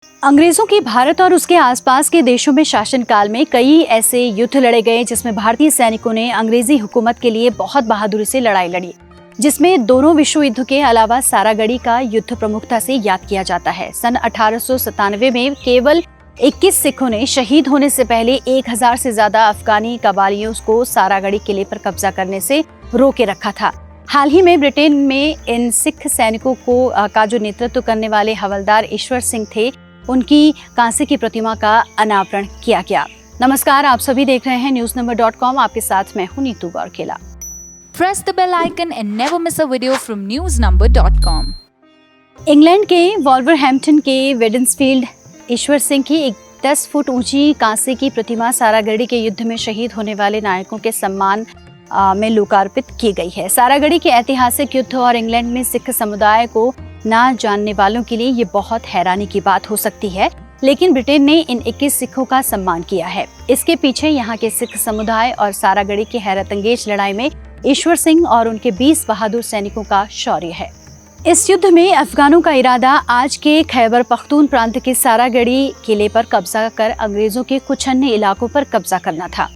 अंग्रेजों की भारत और उसके आसपास के देशों में शासनकाल में कई ऐसे युद्ध लड़े गए जिसमें भारतीय सैनिकों ने अंग्रेजी हुकूमत के लिए बहुत बहादुरी से लड़ाई लड़ी, जिसमें दोनों विश्व युद्ध के अलावा सारागढ़ी का युद्ध प्रमुखता से याद किया जाता है। सन 1897 में केवल 21 सिखों ने शहीद होने से पहले 1000 से ज्यादा अफगानी कबालियों को सारागढ़ी किले पर कब्जा करने से रोके रखा था। हाल ही में ब्रिटेन में इन सिख सैनिकों का जो नेतृत्व करने वाले हवलदार ईश्वर सिंह थे, उनकी कांसे की प्रतिमा का अनावरण किया गया। नमस्कार, आप सभी देख रहे हैं newsnumber.com। आपके साथ मैं हूं Neetu गौरखेला। Press the bell icon and never miss a video from newsnumber.com। England के वॉल्वरहैम्पटन के वेडन्सफील्ड ईश्वर सिंह की एक 10 फुट ऊंची कांसे की प्रतिमा सारागढ़ी के युद्ध में शहीद होने वाले नायकों के सम्मान में लोकार्पित की गई है। सारागढ़ी के ऐतिहासिक युद्ध और इंग्लैंड में सिख समुदाय को ना जानने वालों के लिए ये बहुत हैरानी की बात हो सकती है, लेकिन ब्रिटेन ने इन 21 सिखों का सम्मान किया है। इसके पीछे यहाँ के सिख समुदाय और सारागढ़ी की हैरतअंगेज लड़ाई में ईश्वर सिंह और उनके 20 बहादुर सैनिकों का शौर्य है। इस युद्ध में अफगानों का इरादा आज के खैबर पख्तून प्रांत के सारागढ़ी किले पर कब्जा कर अंग्रेजों के कुछ अन्य इलाकों पर कब्जा करना था।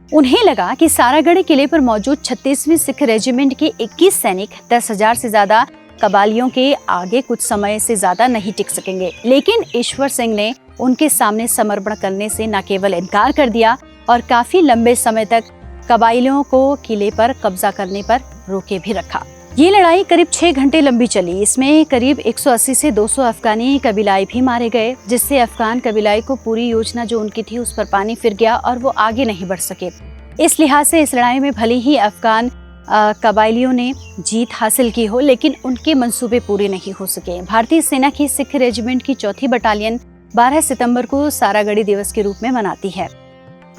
उन्हें लगा कि सारागढ़ी किले पर मौजूद 36वीं सिख रेजिमेंट के 21 सैनिक 10,000 से ज्यादा कबालियों के आगे कुछ समय से ज्यादा नहीं टिक सकेंगे, लेकिन ईश्वर सिंह ने उनके सामने समर्पण करने से न केवल इनकार कर दिया और काफी लंबे समय तक कबाइलियों को किले पर कब्जा करने पर रोके भी रखा। ये लड़ाई करीब 6 घंटे लंबी चली। इसमें करीब 180 से 200 अफगानी कबीलाई भी मारे गए, जिससे अफगान कबीलाई को पूरी योजना जो उनकी थी उस पर पानी फिर गया और वो आगे नहीं बढ़ सके। इस लिहाज से इस लड़ाई में भले ही अफगान कबाइलियों ने जीत हासिल की हो, लेकिन उनके मंसूबे पूरे नहीं हो सके। भारतीय सेना की सिख रेजिमेंट की 4थी बटालियन 12 सितंबर को सारागढ़ी दिवस के रूप में मनाती है।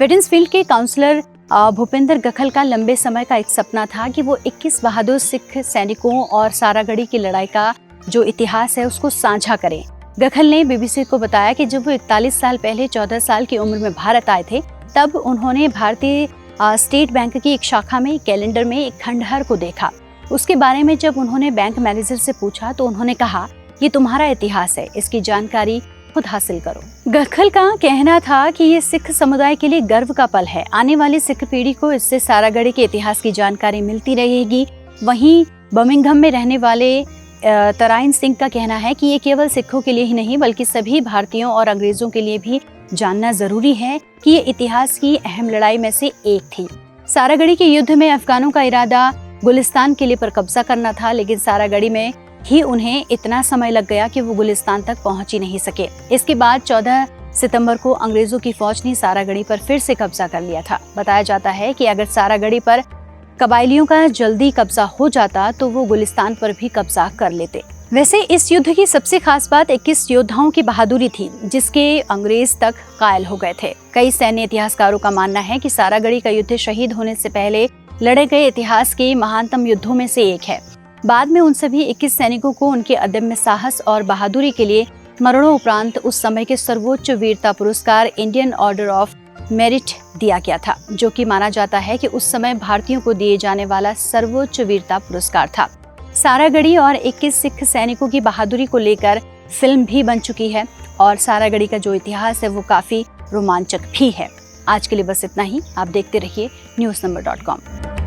वेडन्सफील्ड के काउंसलर भूपेंद्र गखल का लंबे समय का एक सपना था कि वो 21 बहादुर सिख सैनिकों और सारागढ़ी की लड़ाई का जो इतिहास है उसको साझा करें। गखल ने बीबीसी को बताया कि जब वो 41 साल पहले 14 साल की उम्र में भारत आए थे, तब उन्होंने भारतीय स्टेट बैंक की एक शाखा में कैलेंडर में एक खंडहर को देखा। उसके बारे में जब उन्होंने बैंक मैनेजर से पूछा तो उन्होंने कहा, ये तुम्हारा इतिहास है, इसकी जानकारी खुद हासिल करो। गखल का कहना था कि ये सिख समुदाय के लिए गर्व का पल है। आने वाली सिख पीढ़ी को इससे सारागढ़ी के इतिहास की जानकारी मिलती रहेगी। वहीं बर्मिंघम में रहने वाले तराइन सिंह का कहना है कि ये केवल सिखों के लिए ही नहीं बल्कि सभी भारतीयों और अंग्रेजों के लिए भी जानना जरूरी है कि ये इतिहास की अहम लड़ाई में से एक थी। सारागढ़ी के युद्ध में अफगानों का इरादा गुलिस्तान किले पर कब्जा करना था, लेकिन सारागढ़ी में ही उन्हें इतना समय लग गया कि वो गुलिस्तान तक पहुंच ही नहीं सके। इसके बाद 14 सितंबर को अंग्रेजों की फौज ने सारागढ़ी पर फिर से कब्जा कर लिया था। बताया जाता है कि अगर सारागढ़ी पर कबाइलियों का जल्दी कब्जा हो जाता तो वो गुलिस्तान पर भी कब्जा कर लेते। वैसे इस युद्ध की सबसे खास बात 21 योद्धाओं की बहादुरी थी, जिसके अंग्रेज तक कायल हो गए थे। कई सैन्य इतिहासकारों का मानना है कि सारागढ़ी का युद्ध शहीद होने से पहले लड़े गए इतिहास के महानतम युद्धों में से एक है। बाद में उन सभी 21 सैनिकों को उनके अदम्य साहस और बहादुरी के लिए मरणों उपरांत उस समय के सर्वोच्च वीरता पुरस्कार इंडियन ऑर्डर ऑफ मेरिट दिया गया था, जो कि माना जाता है कि उस समय भारतीयों को दिए जाने वाला सर्वोच्च वीरता पुरस्कार था। सारागढ़ी और 21 सिख सैनिकों की बहादुरी को लेकर फिल्म भी बन चुकी है और सारागढ़ी का जो इतिहास है वो काफी रोमांचक भी है। आज के लिए बस इतना ही। आप देखते रहिए newsnumber.com।